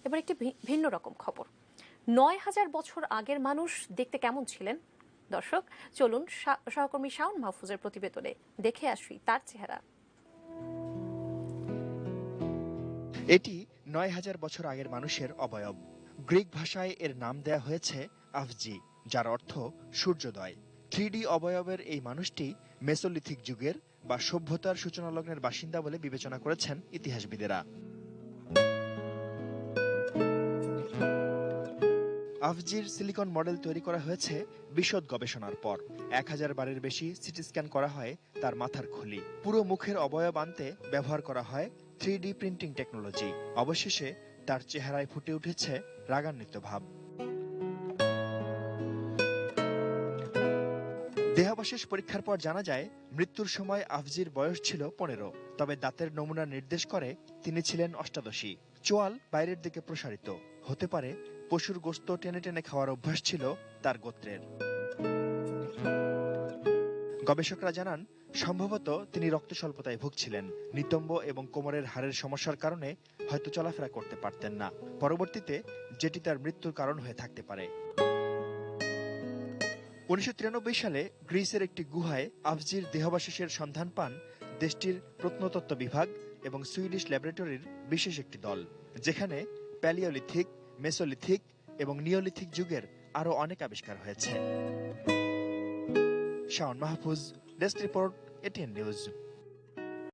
এবার একটি ভিন্ন রকম খবর। ৯,০০০ বছর আগের মানুষ দেখতে কেমন ছিলেন? দর্শক, চলুন সহকর্মী শাওন মাহফুজের প্রতিবেদনে দেখে আসি তার চেহারা। এটি ৯,০০০ বছর আগের মানুষের অবয়ব। গ্রিক ভাষায় এর নাম দেয়া হয়েছে আফজি, যার অর্থ সূর্যোদয়। 3D অবয়বের এই মানুষটি মেসোলিথিক যুগের বা সভ্যতার সূচনালগ্নের বাসিন্দা বলে বিবেচনা করেছেন ইতিহাসবিদেরা। আফজির সিলিকন মডেল তৈরি করা হয়েছে বিশদ গবেষণার পর। ১,০০০ বারের বেশি সিটি স্ক্যান করা হয় তার মাথার খুলি। পুরো মুখের অবয়ব আনতে ব্যবহার করা হয় 3D প্রিন্টিং টেকনোলজি। অবশেষে তার চেহারায় ফুটে উঠেছে রাগান্বিত ভাব। দেহাবশেষ পরীক্ষার পর জানা যায়, মৃত্যুর সময় আফজির বয়স ছিল ১৫। তবে দাঁতের নমুনা নির্দেশ করে তিনি ছিলেন অষ্টাদশী। চোয়াল বাইরের দিকে প্রসারিত। হতে পারে পশুর গোশত টেনে টেনে খাওয়ার অভ্যাস ছিল তার গোত্রের। গবেষকরা জানান, সম্ভবত তিনি রক্ত স্বল্পতায় ভুগছিলেন। নিতম্ব এবং কোমরের হাড়ের সমস্যার কারণে হয়তো চলাফেরা করতে পারতেন না। পরবর্তীতে যেটি তার মৃত্যুর কারণ হয়ে থাকতে পারে। ১৯৯৩ সালে গ্রিসের একটি গুহায় আফজির দেহাবশেষের সন্ধান পান দেশটির প্রত্নতত্ত্ব বিভাগ এবং সুইডিশ ল্যাবরেটরির বিশেষ একটি দল, যেখানে প্যালিওলিথিক, মেসোলিথিক এবং নিওলিথিক যুগের আরও অনেক আবিষ্কার হয়েছে। Shaon Mahfuz, desk report, ATN news.